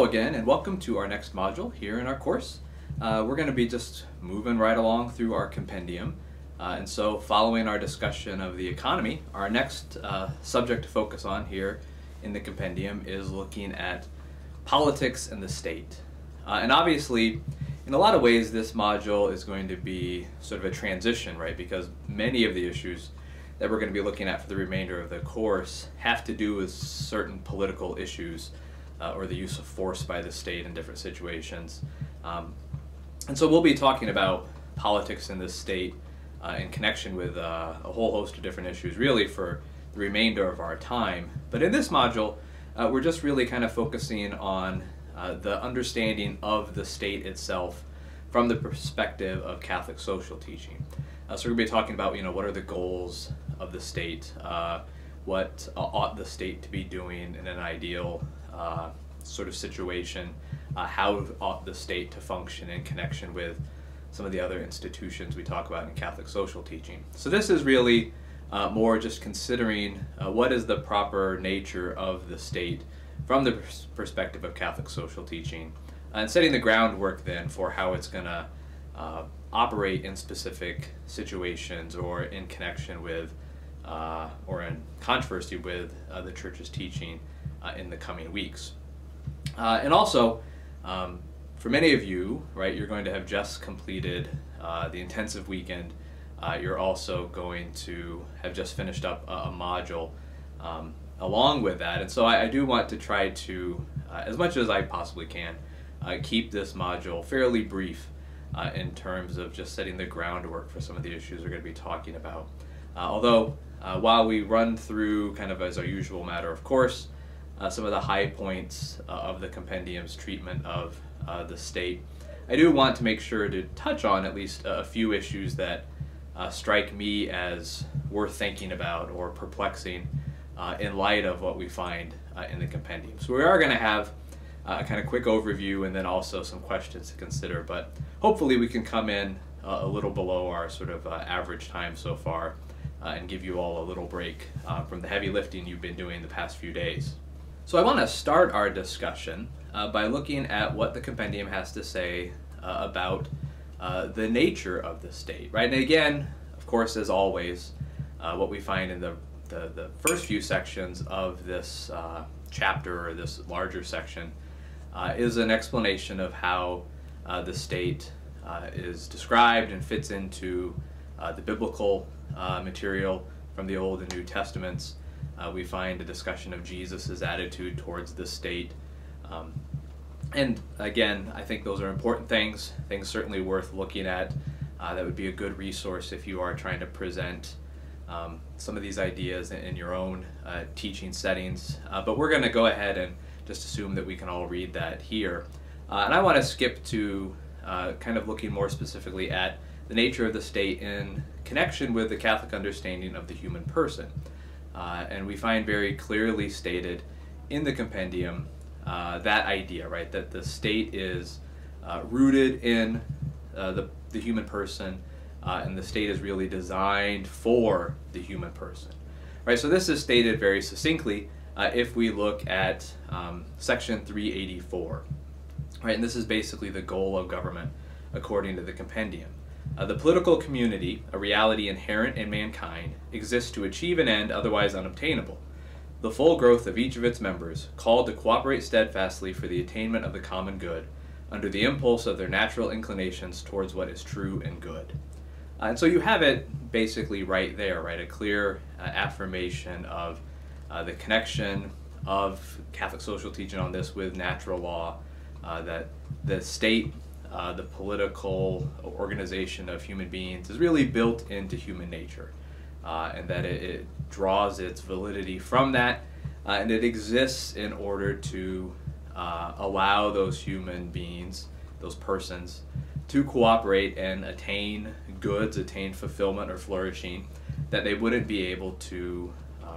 again, and welcome to our next module here in our course. We're going to be just moving right along through our compendium. And so following our discussion of the economy, our next subject to focus on here in the compendium is looking at politics and the state. And obviously, in a lot of ways, this module is going to be sort of a transition, right? Because many of the issues that we're going to be looking at for the remainder of the course have to do with certain political issues or the use of force by the state in different situations. And so we'll be talking about politics in the state in connection with a whole host of different issues really for the remainder of our time. But in this module, we're just really kind of focusing on the understanding of the state itself from the perspective of Catholic social teaching. So we're going to be talking about, what are the goals of the state, what ought the state to be doing in an ideal sort of situation, how ought the state to function in connection with some of the other institutions we talk about in Catholic social teaching. So this is really more just considering what is the proper nature of the state from the perspective of Catholic social teaching, and setting the groundwork then for how it's going to operate in specific situations or in connection with or in controversy with the Church's teaching in the coming weeks. And also, for many of you, right, you're going to have just completed the intensive weekend. You're also going to have just finished up a module along with that. And so I do want to try to, as much as I possibly can, keep this module fairly brief in terms of just setting the groundwork for some of the issues we're going to be talking about. Although, while we run through kind of as our usual matter of course, some of the high points of the compendium's treatment of the state, I do want to make sure to touch on at least a few issues that strike me as worth thinking about or perplexing in light of what we find in the compendium. So we are going to have a kind of quick overview and then also some questions to consider, but hopefully we can come in a little below our sort of average time so far and give you all a little break from the heavy lifting you've been doing the past few days. So I want to start our discussion by looking at what the compendium has to say about the nature of the state, right? And again, of course, as always, what we find in the first few sections of this chapter or this larger section is an explanation of how the state is described and fits into the biblical material from the Old and New Testaments. We find a discussion of Jesus' attitude towards the state. And again, I think those are important things certainly worth looking at. That would be a good resource if you are trying to present some of these ideas in your own teaching settings. But we're going to go ahead and just assume that we can all read that here. And I want to skip to kind of looking more specifically at the nature of the state in connection with the Catholic understanding of the human person. And we find very clearly stated in the compendium that idea, right, that the state is rooted in the human person, and the state is really designed for the human person, right? So this is stated very succinctly if we look at section 384, right? And this is basically the goal of government according to the compendium. The political community, a reality inherent in mankind, exists to achieve an end otherwise unobtainable, the full growth of each of its members, called to cooperate steadfastly for the attainment of the common good, under the impulse of their natural inclinations towards what is true and good. And so you have it basically right there, right? A clear affirmation of the connection of Catholic social teaching on this with natural law, that the state, the political organization of human beings is really built into human nature, and that it draws its validity from that, and it exists in order to allow those human beings, those persons, to cooperate and attain goods, attain fulfillment or flourishing that they wouldn't be able to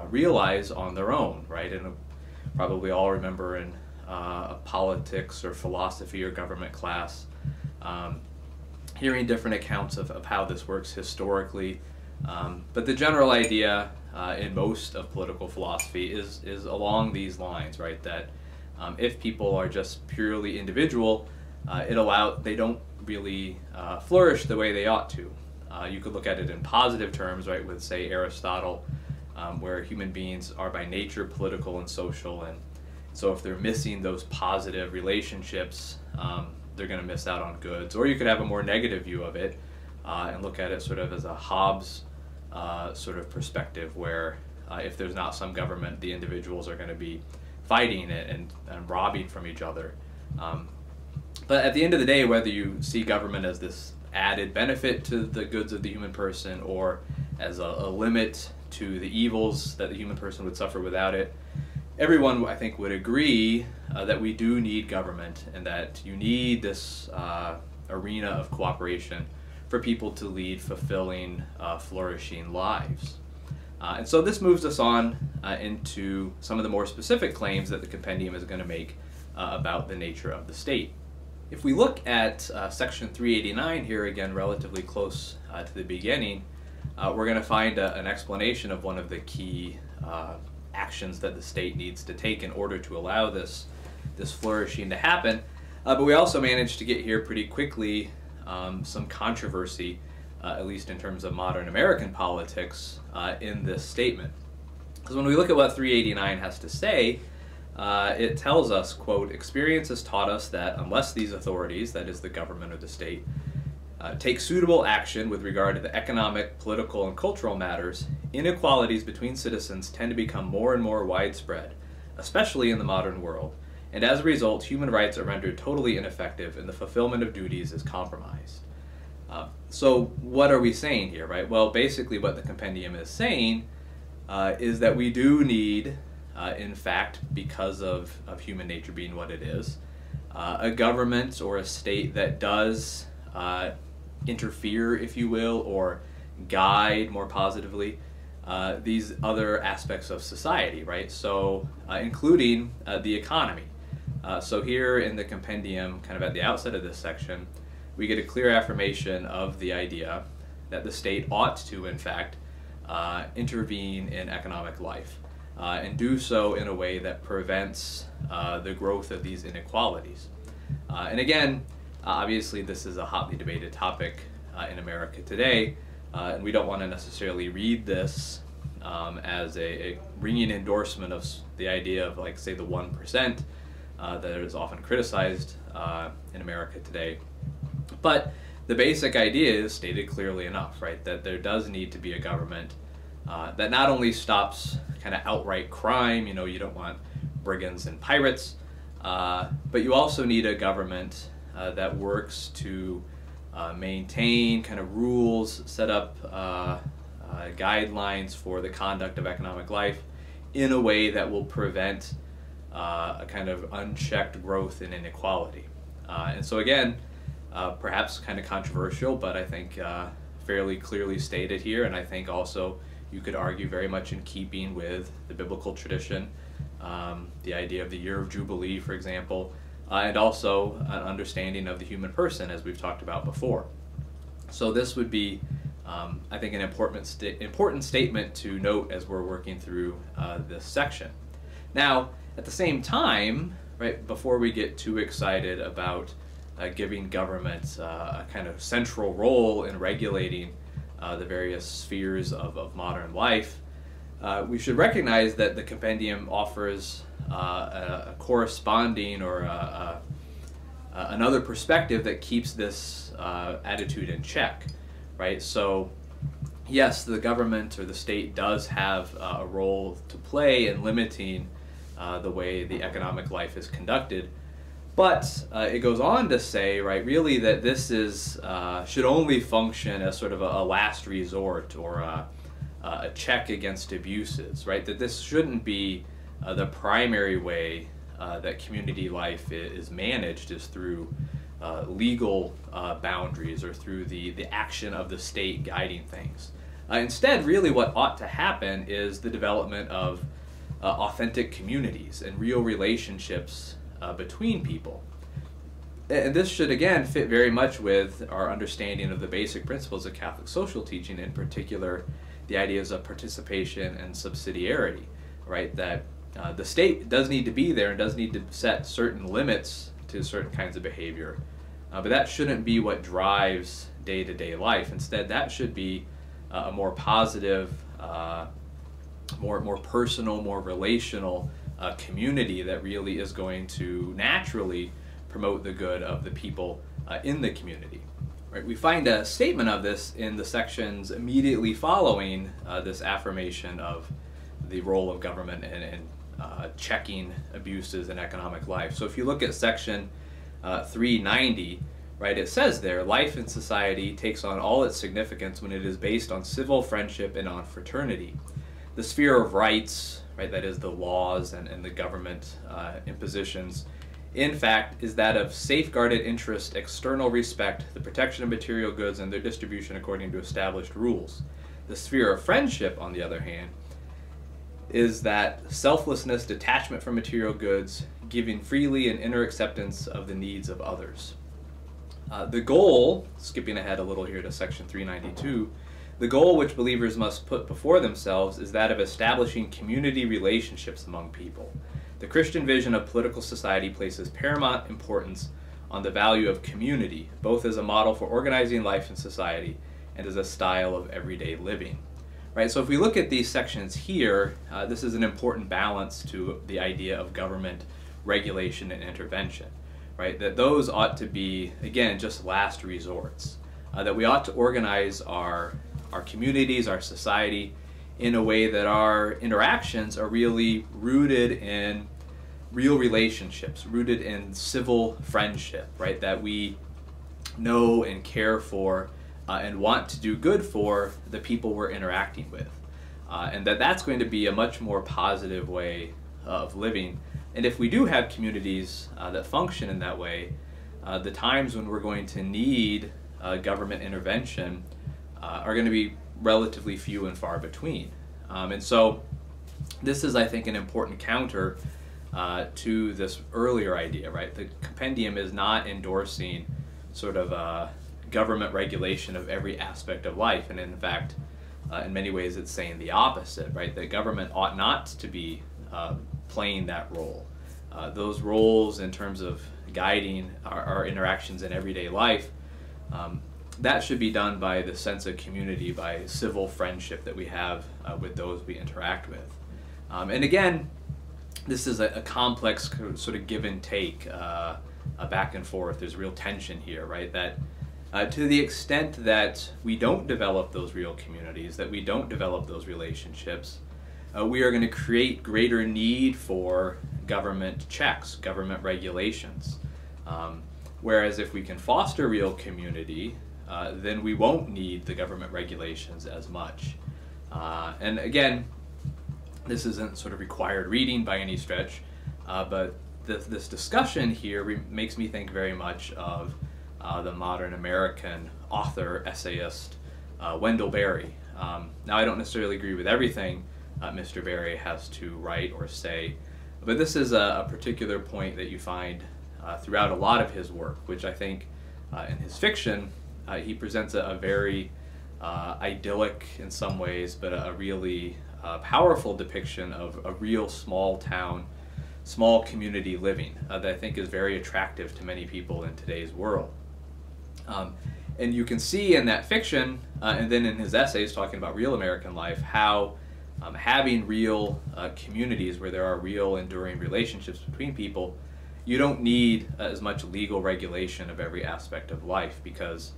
realize on their own, right? And probably all remember in a politics or philosophy or government class hearing different accounts of how this works historically. But the general idea in most of political philosophy is along these lines, right? That If people are just purely individual, they don't really flourish the way they ought to. You could look at it in positive terms, right, with, say, Aristotle, where human beings are by nature political and social, and so if they're missing those positive relationships, they're going to miss out on goods. Or you could have a more negative view of it and look at it sort of as a Hobbes sort of perspective, where if there's not some government, the individuals are going to be fighting it and robbing from each other. But at the end of the day, whether you see government as this added benefit to the goods of the human person or as a limit to the evils that the human person would suffer without it, everyone, I think, would agree that we do need government, and that you need this arena of cooperation for people to lead fulfilling, flourishing lives. And so this moves us on into some of the more specific claims that the compendium is going to make about the nature of the state. If we look at section 389 here, again relatively close to the beginning, we're going to find an explanation of one of the key actions that the state needs to take in order to allow this flourishing to happen. But we also managed to get here pretty quickly some controversy, at least in terms of modern American politics, in this statement. Because when we look at what 389 has to say, it tells us, quote, "Experience has taught us that unless these authorities, that is the government or the state, take suitable action with regard to the economic, political, and cultural matters, inequalities between citizens tend to become more and more widespread, especially in the modern world, and as a result, human rights are rendered totally ineffective and the fulfillment of duties is compromised." So what are we saying here, right? Well, basically what the compendium is saying is that we do need, in fact, because of human nature being what it is, a government or a state that does interfere, if you will, or guide more positively these other aspects of society, right? So including the economy. So here in the compendium, kind of at the outset of this section, we get a clear affirmation of the idea that the state ought to, in fact, intervene in economic life and do so in a way that prevents the growth of these inequalities. And again, obviously this is a hotly debated topic in America today, and we don't want to necessarily read this as a ringing endorsement of the idea of, like, say, the 1% that is often criticized in America today. But the basic idea is stated clearly enough, right? That there does need to be a government that not only stops kind of outright crime, you know, you don't want brigands and pirates, but you also need a government that works to maintain kind of rules, set up guidelines for the conduct of economic life in a way that will prevent a kind of unchecked growth in inequality. And so again, perhaps kind of controversial, but I think fairly clearly stated here, and I think also you could argue very much in keeping with the biblical tradition, the idea of the year of Jubilee, for example, and also an understanding of the human person, as we've talked about before. So this would be, I think, an important statement to note as we're working through this section. Now, at the same time, right, before we get too excited about giving government a kind of central role in regulating the various spheres of modern life, we should recognize that the compendium offers a corresponding or another perspective that keeps this attitude in check, right? So yes, the government or the state does have a role to play in limiting the way the economic life is conducted, but it goes on to say, right, really that this is should only function as sort of a last resort or a check against abuses, right? That this shouldn't be the primary way that community life is managed, is through legal boundaries or through the action of the state guiding things. Instead, really what ought to happen is the development of authentic communities and real relationships between people. And this should, again, fit very much with our understanding of the basic principles of Catholic social teaching, in particular the ideas of participation and subsidiarity, right? That The state does need to be there and does need to set certain limits to certain kinds of behavior, but that shouldn't be what drives day-to-day life. Instead, that should be a more positive, more personal, more relational community that really is going to naturally promote the good of the people in the community. Right? We find a statement of this in the sections immediately following this affirmation of the role of government in checking abuses in economic life. So if you look at section 390, right, it says there, life in society takes on all its significance when it is based on civil friendship and on fraternity. The sphere of rights, right, that is the laws and the government impositions, in fact, is that of safeguarded interest, external respect, the protection of material goods, and their distribution according to established rules. The sphere of friendship, on the other hand, is that selflessness, detachment from material goods, giving freely and inner acceptance of the needs of others. The goal, skipping ahead a little here to section 392, the goal which believers must put before themselves is that of establishing community relationships among people. The Christian vision of political society places paramount importance on the value of community, both as a model for organizing life in society and as a style of everyday living. Right, so if we look at these sections here, this is an important balance to the idea of government regulation and intervention. Right, that those ought to be, again, just last resorts. That we ought to organize our communities, our society, in a way that our interactions are really rooted in real relationships, rooted in civil friendship, right? That we know and care for and want to do good for the people we're interacting with. And that's going to be a much more positive way of living. And if we do have communities that function in that way, the times when we're going to need government intervention are going to be relatively few and far between. And so this is, I think, an important counter to this earlier idea, right? The compendium is not endorsing sort of government regulation of every aspect of life, and in fact, in many ways it's saying the opposite, right? That government ought not to be playing that role. Those roles in terms of guiding our interactions in everyday life, that should be done by the sense of community, by civil friendship that we have with those we interact with. And again, this is a complex sort of give and take, back and forth. There's real tension here, right? That to the extent that we don't develop those real communities, that we don't develop those relationships, we are going to create greater need for government checks, government regulations. Whereas if we can foster real community, then we won't need the government regulations as much. And again, this isn't sort of required reading by any stretch, but this discussion here makes me think very much of the modern American author, essayist, Wendell Berry. Now, I don't necessarily agree with everything Mr. Berry has to write or say, but this is a particular point that you find throughout a lot of his work, which I think in his fiction, he presents a very idyllic in some ways, but a really powerful depiction of a real small town, small community living that I think is very attractive to many people in today's world. And you can see in that fiction, and then in his essays talking about real American life, how having real communities where there are real enduring relationships between people, you don't need as much legal regulation of every aspect of life, because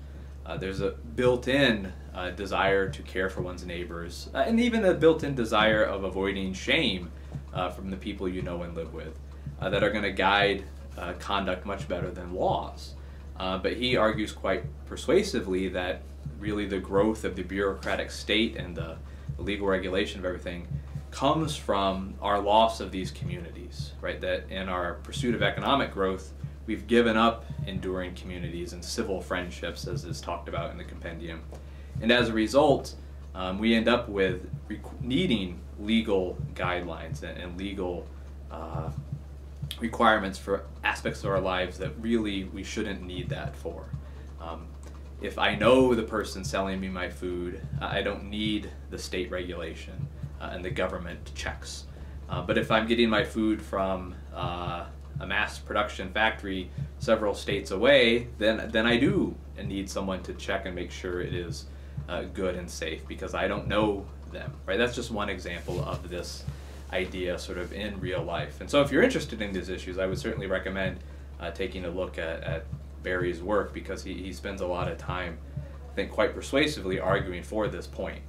there's a built-in desire to care for one's neighbors, and even a built-in desire of avoiding shame from the people you know and live with, that are going to guide conduct much better than laws. But he argues quite persuasively that really the growth of the bureaucratic state and the legal regulation of everything comes from our loss of these communities, right? That in our pursuit of economic growth, we've given up enduring communities and civil friendships, as is talked about in the compendium. And as a result, we end up with needing legal guidelines and legal requirements for aspects of our lives that really we shouldn't need that for. If I know the person selling me my food, I don't need the state regulation and the government checks. But if I'm getting my food from a mass production factory several states away, then I do need someone to check and make sure it is good and safe, because I don't know them, right? That's just one example of this idea sort of in real life. And so if you're interested in these issues, I would certainly recommend taking a look at Barry's work, because he spends a lot of time, I think quite persuasively, arguing for this point.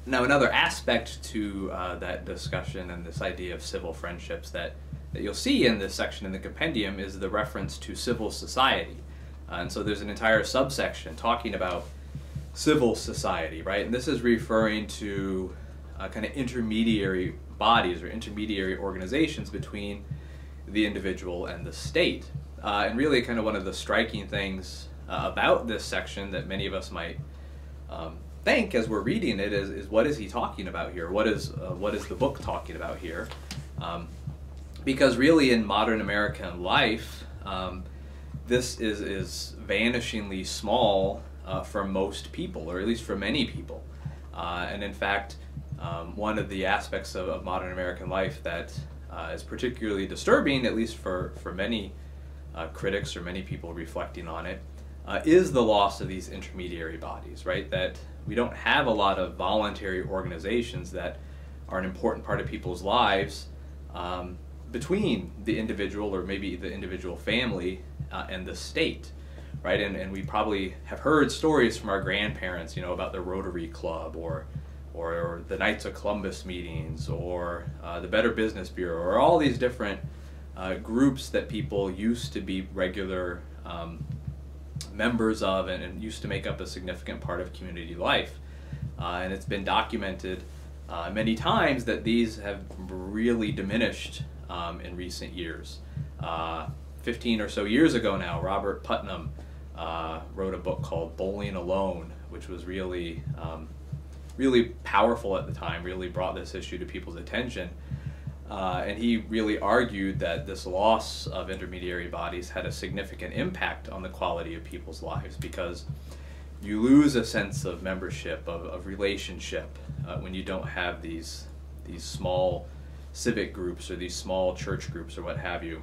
Now, another aspect to that discussion and this idea of civil friendships that you'll see in this section in the compendium is the reference to civil society. And so there's an entire subsection talking about civil society, right? And this is referring to kind of intermediary bodies or intermediary organizations between the individual and the state. And really kind of one of the striking things about this section that many of us might think as we're reading it is what is he talking about here? What is the book talking about here? Because really in modern American life, this is vanishingly small for most people, or at least for many people. And in fact, one of the aspects of modern American life that is particularly disturbing, at least for many critics or many people reflecting on it, is the loss of these intermediary bodies, right? That we don't have a lot of voluntary organizations that are an important part of people's lives between the individual, or maybe the individual family, and the state, right? And we probably have heard stories from our grandparents, you know, about the Rotary Club, or the Knights of Columbus meetings, or the Better Business Bureau, or all these different groups that people used to be regular members of and used to make up a significant part of community life. And it's been documented many times that these have really diminished in recent years. 15 or so years ago now, Robert Putnam wrote a book called Bowling Alone, which was really powerful at the time, really brought this issue to people's attention. And he really argued that this loss of intermediary bodies had a significant impact on the quality of people's lives, because you lose a sense of membership, of relationship, when you don't have these small civic groups or these small church groups or what have you.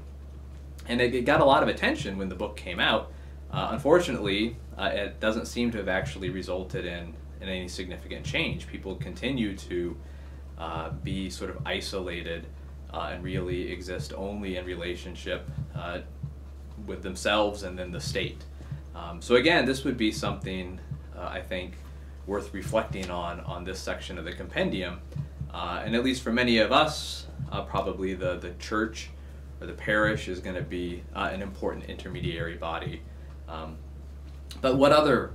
And it got a lot of attention when the book came out. Unfortunately, it doesn't seem to have actually resulted in any significant change. People continue to be sort of isolated and really exist only in relationship with themselves and then the state. So again, this would be something I think worth reflecting on this section of the compendium. And at least for many of us, probably the church or the parish is going to be an important intermediary body. But what other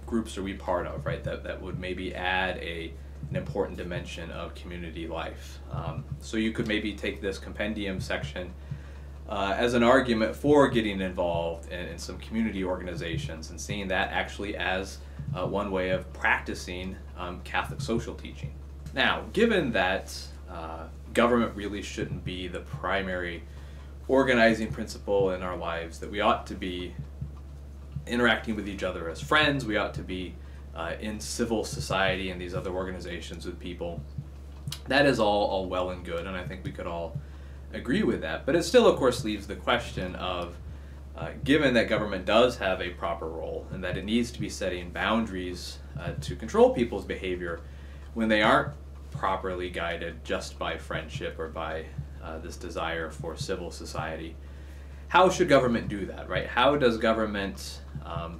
groups are we part of, right, that would maybe add an important dimension of community life? So you could maybe take this compendium section as an argument for getting involved in some community organizations and seeing that actually as one way of practicing Catholic social teaching. Now, given that government really shouldn't be the primary organizing principle in our lives, that we ought to be interacting with each other as friends, we ought to be in civil society and these other organizations with people, that is all well and good, and I think we could all agree with that. But it still, of course, leaves the question of, given that government does have a proper role and that it needs to be setting boundaries to control people's behavior when they aren't properly guided just by friendship or by this desire for civil society, how should government do that, right? How does government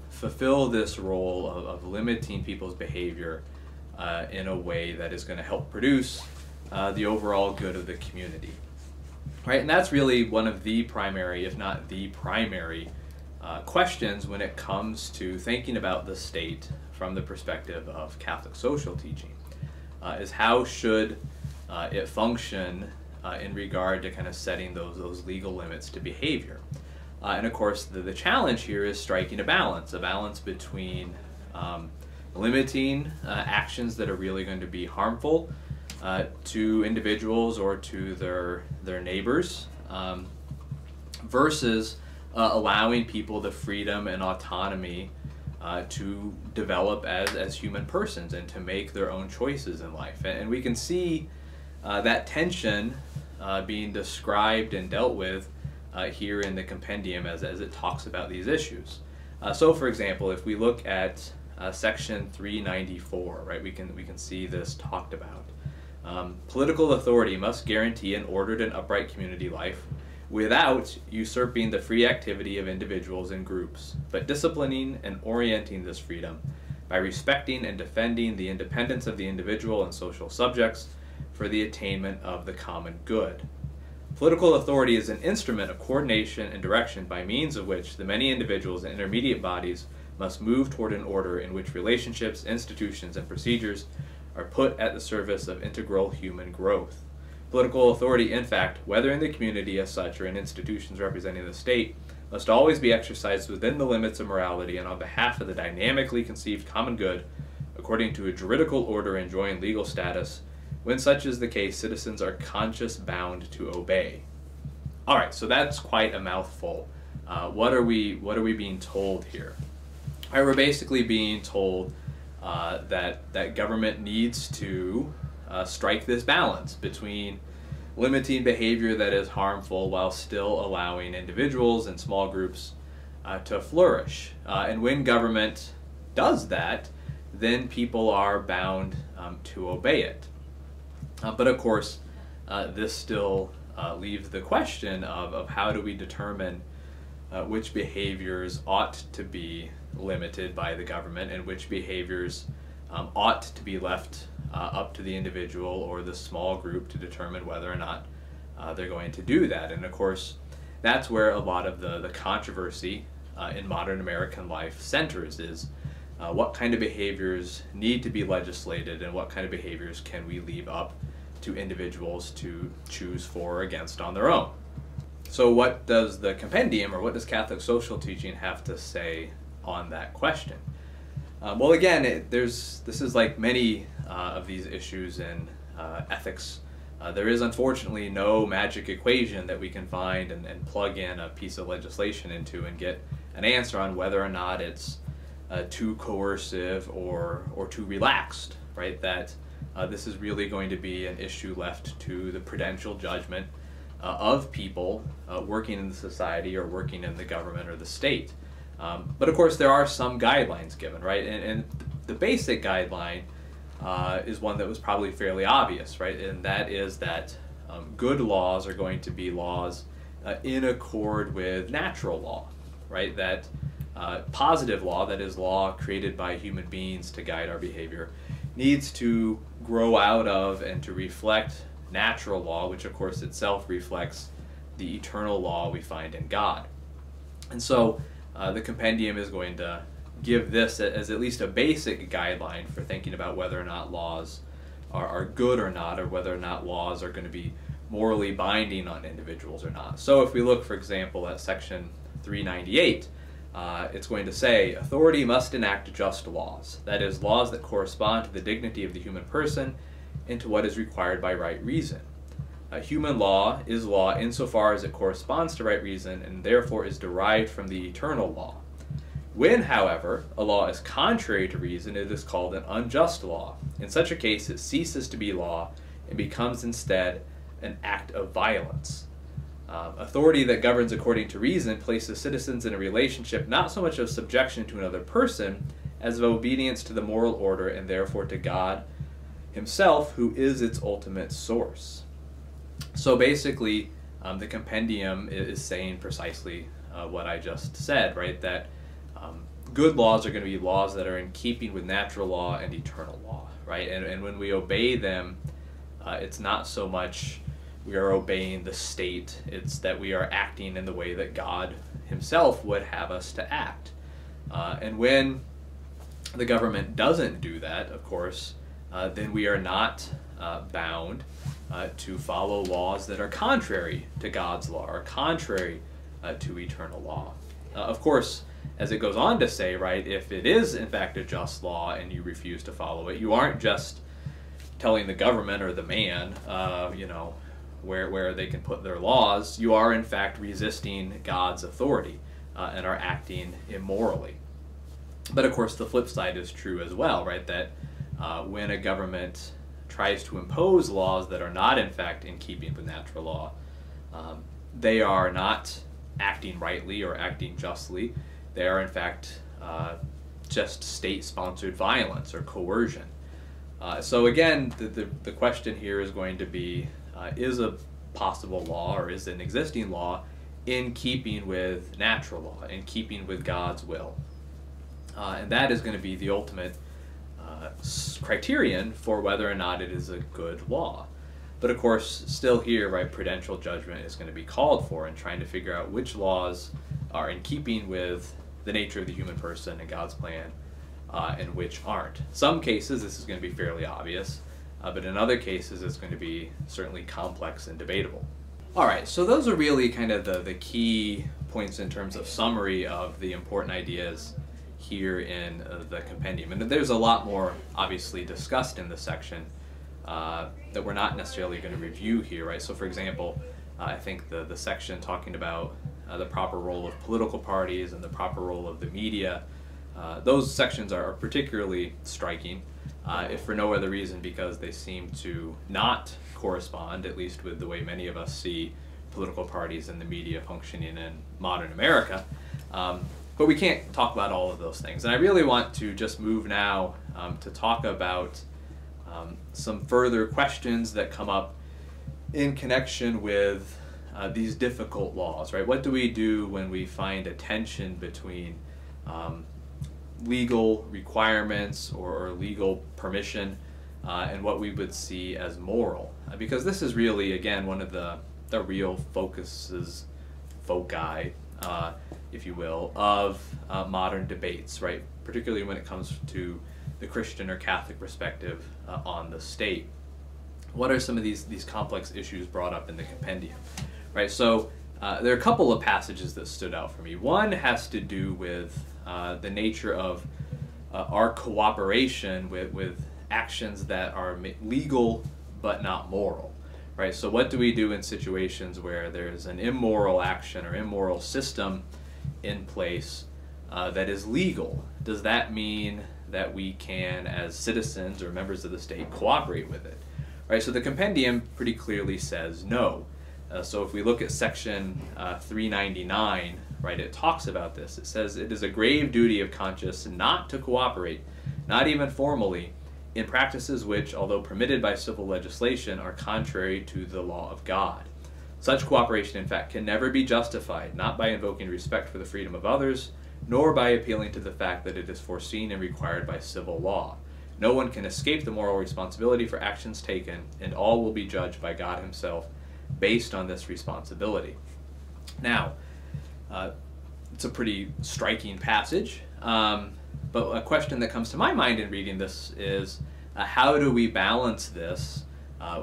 fulfill this role of limiting people's behavior in a way that is going to help produce the overall good of the community, right? And that's really one of the primary, if not the primary, questions when it comes to thinking about the state from the perspective of Catholic social teaching, is how should it function in regard to kind of setting those legal limits to behavior. And of course, the challenge here is striking a balance between limiting actions that are really going to be harmful to individuals or to their neighbors, versus allowing people the freedom and autonomy to develop as human persons and to make their own choices in life. And we can see that tension being described and dealt with here in the compendium as it talks about these issues. So for example, if we look at section 394, right, we can see this talked about. Political authority must guarantee an ordered and upright community life without usurping the free activity of individuals and groups, but disciplining and orienting this freedom by respecting and defending the independence of the individual and social subjects for the attainment of the common good. Political authority is an instrument of coordination and direction by means of which the many individuals and intermediate bodies must move toward an order in which relationships, institutions, and procedures are put at the service of integral human growth. Political authority, in fact, whether in the community as such or in institutions representing the state, must always be exercised within the limits of morality and on behalf of the dynamically conceived common good, according to a juridical order enjoying legal status. When such is the case, citizens are conscious bound to obey. All right, so that's quite a mouthful. What are we being told here? All right, we're basically being told that government needs to strike this balance between limiting behavior that is harmful while still allowing individuals and small groups to flourish. And when government does that, then people are bound to obey it. But of course, this still leaves the question of how do we determine which behaviors ought to be limited by the government and which behaviors ought to be left up to the individual or the small group to determine whether or not they're going to do that. And of course, that's where a lot of the controversy in modern American life centers, is what kind of behaviors need to be legislated and what kind of behaviors can we leave up to individuals to choose for or against on their own. So what does the compendium, or what does Catholic social teaching have to say on that question? Well, again, this is like many of these issues in ethics. There is unfortunately no magic equation that we can find and plug in a piece of legislation into and get an answer on whether or not it's too coercive or too relaxed, right? That this is really going to be an issue left to the prudential judgment of people working in the society or working in the government or the state. But of course, there are some guidelines given, right? And the basic guideline is one that was probably fairly obvious, right? And that is that good laws are going to be laws in accord with natural law, right? That positive law, that is law created by human beings to guide our behavior, needs to grow out of and to reflect natural law, which of course itself reflects the eternal law we find in God. And so the compendium is going to give this as at least a basic guideline for thinking about whether or not laws are good or not, or whether or not laws are going to be morally binding on individuals or not. So if we look, for example, at section 398, it's going to say, authority must enact just laws, that is, laws that correspond to the dignity of the human person and to what is required by right reason. Human law is law insofar as it corresponds to right reason and therefore is derived from the eternal law. When, however, a law is contrary to reason, it is called an unjust law. In such a case, it ceases to be law and becomes instead an act of violence. Authority that governs according to reason places citizens in a relationship not so much of subjection to another person as of obedience to the moral order and therefore to God himself, who is its ultimate source. So basically, the compendium is saying precisely what I just said, right? That good laws are going to be laws that are in keeping with natural law and eternal law, right? And when we obey them, it's not so much we are obeying the state, it's that we are acting in the way that God himself would have us to act. And when the government doesn't do that, of course, then we are not bound to follow laws that are contrary to God's law or contrary to eternal law. Of course, as it goes on to say, right, if it is in fact a just law and you refuse to follow it, you aren't just telling the government or the man, you know, where they can put their laws. You are in fact resisting God's authority and are acting immorally. But of course, the flip side is true as well, right? That when a government tries to impose laws that are not in fact in keeping with natural law, they are not acting rightly or acting justly. They are in fact just state-sponsored violence or coercion. So again, the question here is going to be, is a possible law or is an existing law in keeping with natural law, in keeping with God's will? And that is going to be the ultimate criterion for whether or not it is a good law. But of course, still here, right, prudential judgment is going to be called for in trying to figure out which laws are in keeping with the nature of the human person and God's plan, and which aren't. Some cases this is going to be fairly obvious, but in other cases it's going to be certainly complex and debatable. Alright, so those are really kind of the key points in terms of summary of the important ideas here in the compendium. And there's a lot more obviously discussed in this section that we're not necessarily going to review here, right? So for example, I think the section talking about the proper role of political parties and the proper role of the media, those sections are particularly striking, if for no other reason because they seem to not correspond, at least with the way many of us see political parties and the media functioning in modern America. But we can't talk about all of those things. And I really want to just move now to talk about some further questions that come up in connection with these difficult laws, right? What do we do when we find a tension between legal requirements or legal permission and what we would see as moral? Because this is really, again, one of the real foci, if you will, of modern debates, right? Particularly when it comes to the Christian or Catholic perspective on the state. What are some of these complex issues brought up in the compendium, right? So there are a couple of passages that stood out for me. One has to do with the nature of our cooperation with actions that are legal but not moral, right? So what do we do in situations where there's an immoral action or immoral system in place that is legal? Does that mean that we can, as citizens or members of the state, cooperate with it? Right? So the compendium pretty clearly says no. So if we look at section 399, right, it talks about this. It says it is a grave duty of conscience not to cooperate, not even formally, in practices which, although permitted by civil legislation, are contrary to the law of God. Such cooperation, in fact, can never be justified, not by invoking respect for the freedom of others, nor by appealing to the fact that it is foreseen and required by civil law. No one can escape the moral responsibility for actions taken, and all will be judged by God himself based on this responsibility. Now, it's a pretty striking passage, but a question that comes to my mind in reading this is how do we balance this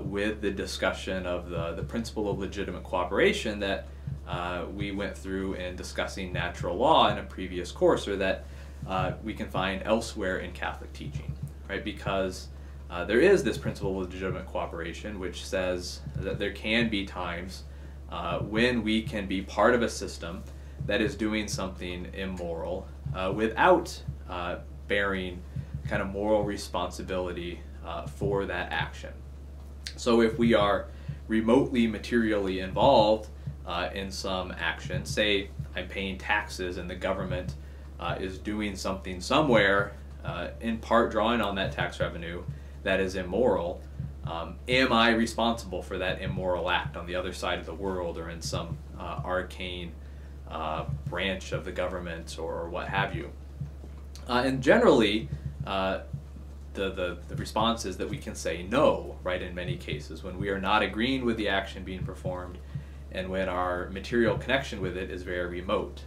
with the discussion of the principle of legitimate cooperation that we went through in discussing natural law in a previous course, or that we can find elsewhere in Catholic teaching, right? Because there is this principle of legitimate cooperation which says that there can be times when we can be part of a system that is doing something immoral without bearing kind of moral responsibility for that action. So if we are remotely materially involved in some action, say I'm paying taxes and the government is doing something somewhere, in part drawing on that tax revenue, that is immoral, am I responsible for that immoral act on the other side of the world or in some arcane branch of the government or what have you? And generally, the response is that we can say no, right, in many cases, when we are not agreeing with the action being performed and when our material connection with it is very remote.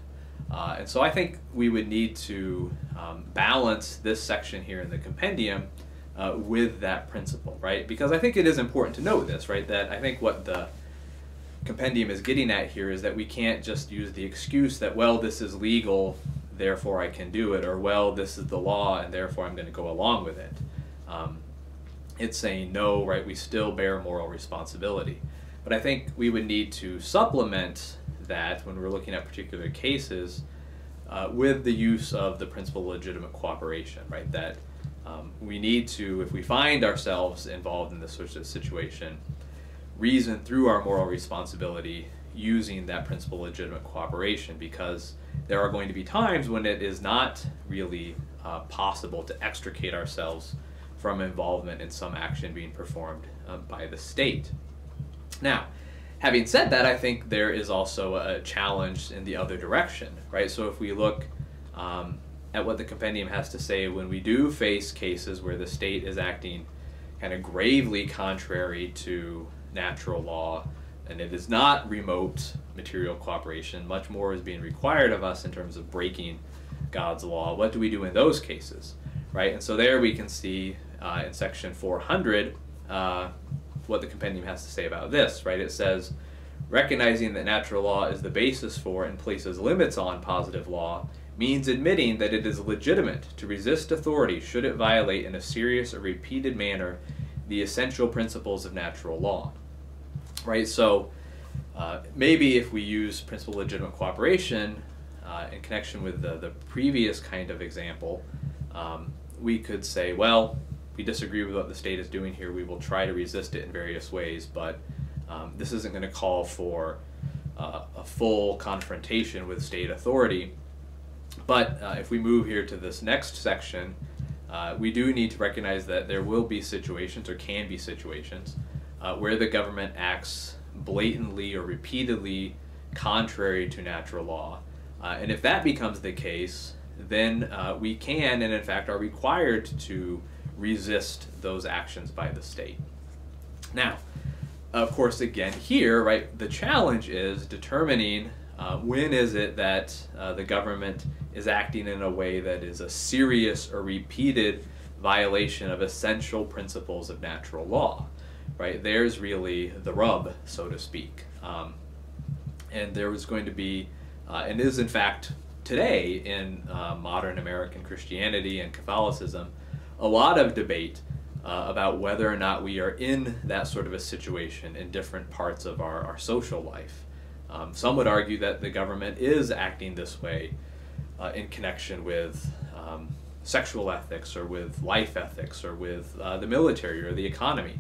And so I think we would need to balance this section here in the compendium with that principle, right? Because I think it is important to know this, right? That I think what the compendium is getting at here is that we can't just use the excuse that, well, this is legal, therefore I can do it, or, well, this is the law and therefore I'm going to go along with it. It's saying no, right? We still bear moral responsibility. But I think we would need to supplement that when we're looking at particular cases with the use of the principle of legitimate cooperation, right? That We need to, if we find ourselves involved in this sort of situation, reason through our moral responsibility using that principle of legitimate cooperation, because there are going to be times when it is not really possible to extricate ourselves from involvement in some action being performed by the state. Now, having said that, I think there is also a challenge in the other direction, right? So if we look at what the compendium has to say when we do face cases where the state is acting kind of gravely contrary to natural law, and it is not remote material cooperation, much more is being required of us in terms of breaking God's law. What do we do in those cases, right? And so there we can see in section 400 what the compendium has to say about this, right? It says, recognizing that natural law is the basis for and places limits on positive law means admitting that it is legitimate to resist authority should it violate in a serious or repeated manner the essential principles of natural law, right? So maybe if we use principle of legitimate cooperation in connection with the previous kind of example, we could say, well, we disagree with what the state is doing here, we will try to resist it in various ways, but this isn't going to call for a full confrontation with state authority. But if we move here to this next section, we do need to recognize that there will be situations, or can be situations, where the government acts blatantly or repeatedly contrary to natural law. And if that becomes the case, then we can, and in fact are required to, resist those actions by the state. Now, of course, again here, right, the challenge is determining when is it that the government is acting in a way that is a serious or repeated violation of essential principles of natural law, right? There's really the rub, so to speak. And there was going to be, and is in fact today in modern American Christianity and Catholicism, a lot of debate about whether or not we are in that sort of a situation in different parts of our social life. Some would argue that the government is acting this way in connection with sexual ethics, or with life ethics, or with the military or the economy,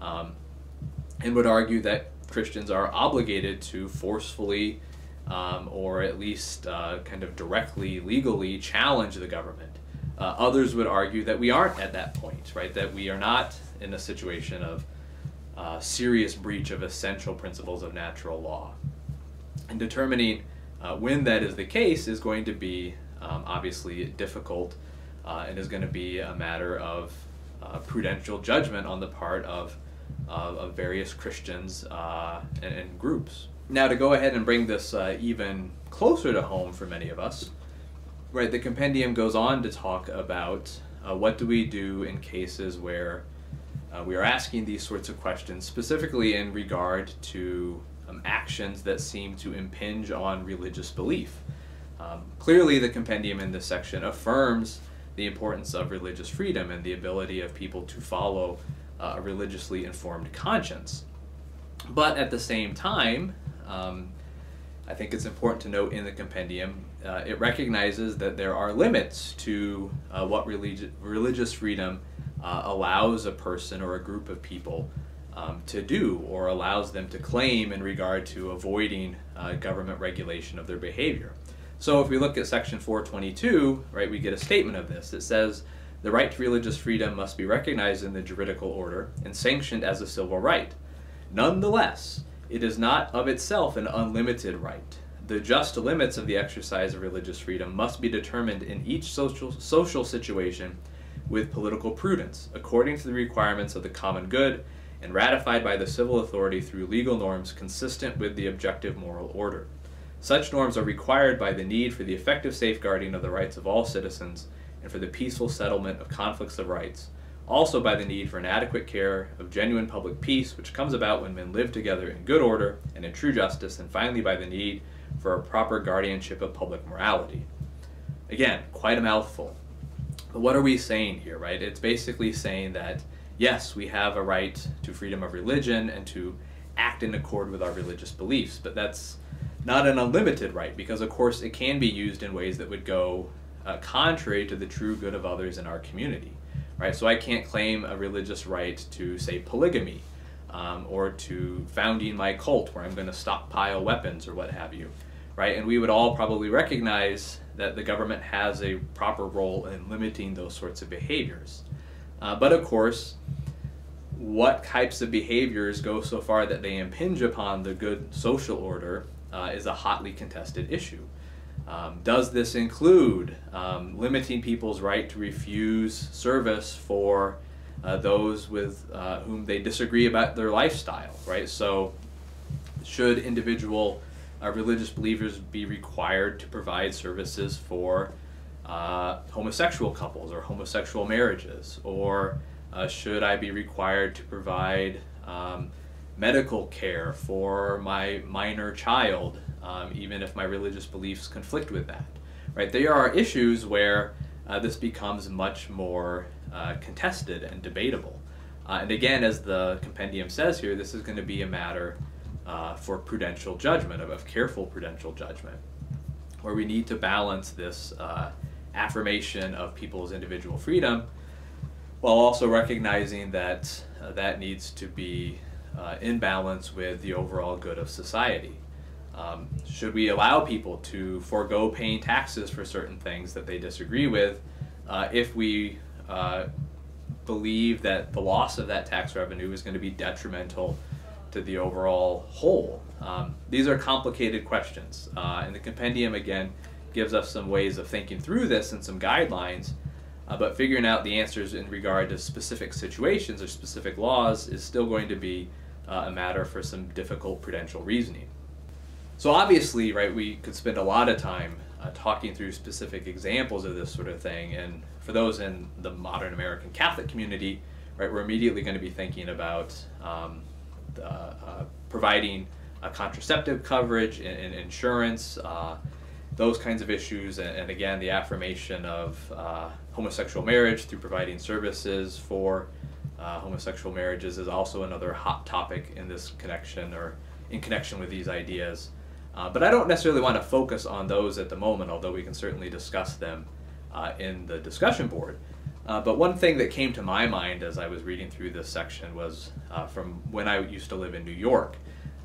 and would argue that Christians are obligated to forcefully or at least kind of directly, legally challenge the government. Others would argue that we aren't at that point, right? That we are not in a situation of serious breach of essential principles of natural law. And determining when that is the case is going to be obviously difficult and is going to be a matter of prudential judgment on the part of various Christians and groups. Now, to go ahead and bring this even closer to home for many of us, right, the compendium goes on to talk about what do we do in cases where we are asking these sorts of questions, specifically in regard to actions that seem to impinge on religious belief. Clearly, the compendium in this section affirms the importance of religious freedom and the ability of people to follow a religiously informed conscience. But at the same time, I think it's important to note in the compendium, it recognizes that there are limits to what religious freedom allows a person or a group of people to do, or allows them to claim in regard to avoiding government regulation of their behavior. So if we look at section 422, right, we get a statement of this. It says, the right to religious freedom must be recognized in the juridical order and sanctioned as a civil right. Nonetheless, it is not of itself an unlimited right. The just limits of the exercise of religious freedom must be determined in each social situation with political prudence, according to the requirements of the common good, and ratified by the civil authority through legal norms consistent with the objective moral order. Such norms are required by the need for the effective safeguarding of the rights of all citizens and for the peaceful settlement of conflicts of rights, also by the need for an adequate care of genuine public peace, which comes about when men live together in good order and in true justice, and finally by the need for a proper guardianship of public morality. Again, quite a mouthful. But what are we saying here, right? It's basically saying that, yes, we have a right to freedom of religion and to act in accord with our religious beliefs, but that's not an unlimited right, because of course it can be used in ways that would go contrary to the true good of others in our community. right? So I can't claim a religious right to, say, polygamy, or to founding my cult where I'm going to stockpile weapons or what have you, right? And we would all probably recognize that the government has a proper role in limiting those sorts of behaviors. But of course, what types of behaviors go so far that they impinge upon the good social order is a hotly contested issue. Does this include limiting people's right to refuse service for those with whom they disagree about their lifestyle, right? So should individual religious believers be required to provide services for homosexual couples or homosexual marriages? Or should I be required to provide medical care for my minor child, even if my religious beliefs conflict with that, right? There are issues where this becomes much more contested and debatable. And again, as the compendium says here, this is going to be a matter for prudential judgment, of careful prudential judgment, where we need to balance this affirmation of people's individual freedom while also recognizing that that needs to be in balance with the overall good of society. Should we allow people to forego paying taxes for certain things that they disagree with if we believe that the loss of that tax revenue is going to be detrimental to the overall whole? These are complicated questions, and the compendium again gives us some ways of thinking through this and some guidelines, but figuring out the answers in regard to specific situations or specific laws is still going to be a matter for some difficult prudential reasoning. So obviously, right, we could spend a lot of time talking through specific examples of this sort of thing, and for those in the modern American Catholic community, right, we're immediately going to be thinking about providing contraceptive coverage and insurance, those kinds of issues, and again, the affirmation of homosexual marriage through providing services for homosexual marriages is also another hot topic in this connection, or in connection with these ideas. But I don't necessarily want to focus on those at the moment, although we can certainly discuss them in the discussion board. But one thing that came to my mind as I was reading through this section was from when I used to live in New York.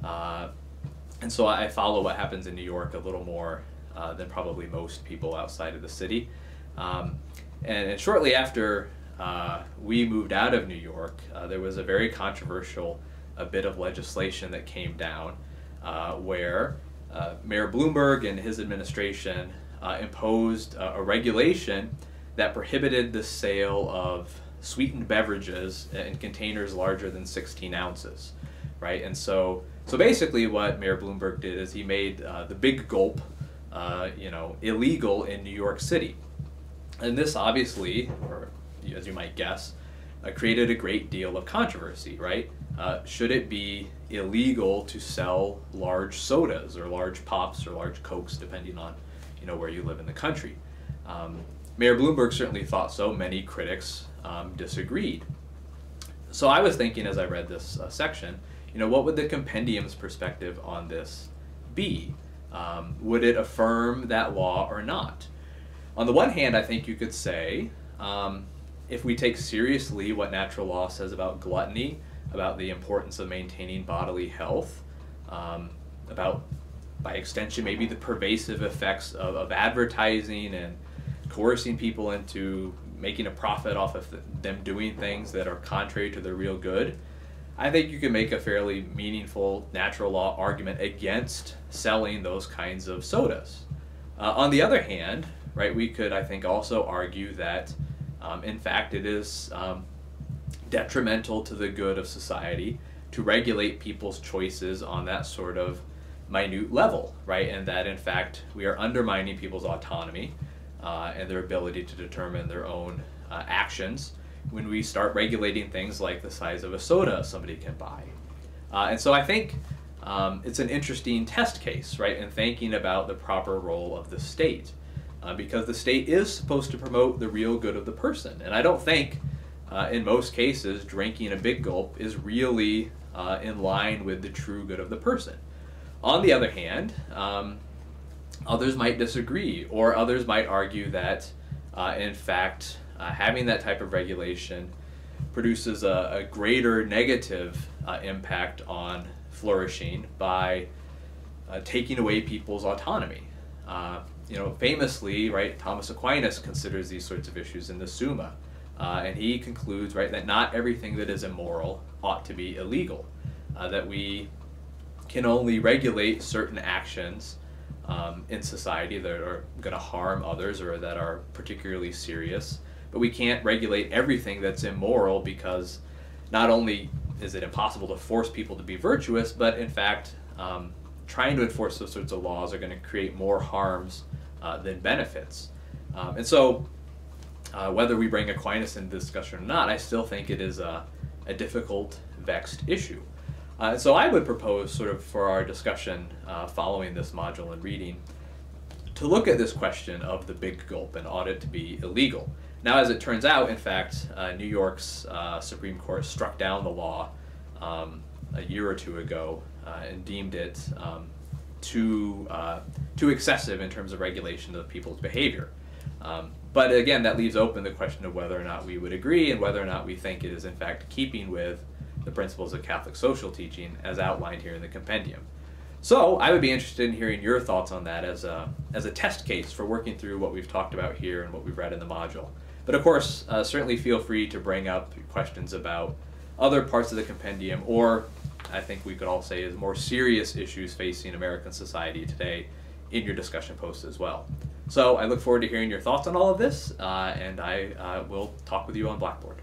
And so I follow what happens in New York a little more than probably most people outside of the city. And shortly after we moved out of New York, there was a very controversial bit of legislation that came down where Mayor Bloomberg and his administration imposed a regulation that prohibited the sale of sweetened beverages in containers larger than 16 ounces, right? And so basically what Mayor Bloomberg did is he made the big gulp, illegal in New York City. And this obviously, or as you might guess, created a great deal of controversy, right? Should it be illegal to sell large sodas or large pops or large Cokes, depending on where you live in the country? Mayor Bloomberg certainly thought so. Many critics disagreed. So I was thinking as I read this section, what would the compendium's perspective on this be? Would it affirm that law or not? On the one hand, I think you could say, if we take seriously what natural law says about gluttony, about the importance of maintaining bodily health, about, by extension, maybe the pervasive effects of advertising and coercing people into making a profit off of them doing things that are contrary to their real good, I think you can make a fairly meaningful natural law argument against selling those kinds of sodas. On the other hand, right, we could, I think, also argue that in fact it is detrimental to the good of society to regulate people's choices on that sort of minute level, right? And that in fact we are undermining people's autonomy and their ability to determine their own actions when we start regulating things like the size of a soda somebody can buy. And so I think it's an interesting test case, right, in thinking about the proper role of the state, because the state is supposed to promote the real good of the person. And I don't think in most cases drinking a big gulp is really in line with the true good of the person. On the other hand, others might disagree, or others might argue that in fact having that type of regulation produces a greater negative impact on flourishing by taking away people's autonomy. Famously, right, Thomas Aquinas considers these sorts of issues in the Summa, and he concludes, right, that not everything that is immoral ought to be illegal, that we can only regulate certain actions in society that are going to harm others or that are particularly serious, but we can't regulate everything that's immoral, because not only is it impossible to force people to be virtuous, but in fact trying to enforce those sorts of laws are going to create more harms than benefits. And so whether we bring Aquinas into discussion or not, I still think it is a difficult, vexed issue. So I would propose, sort of for our discussion following this module and reading, to look at this question of the big gulp and ought it to be illegal. Now, as it turns out, in fact, New York's Supreme Court struck down the law a year or two ago and deemed it too excessive in terms of regulation of people's behavior. But again, that leaves open the question of whether or not we would agree and whether or not we think it is in fact keeping with the principles of Catholic social teaching as outlined here in the compendium. So I would be interested in hearing your thoughts on that as a test case for working through what we've talked about here and what we've read in the module. But of course, certainly feel free to bring up questions about other parts of the compendium, or I think we could all say is more serious issues facing American society today, in your discussion posts as well. So I look forward to hearing your thoughts on all of this, and I will talk with you on Blackboard.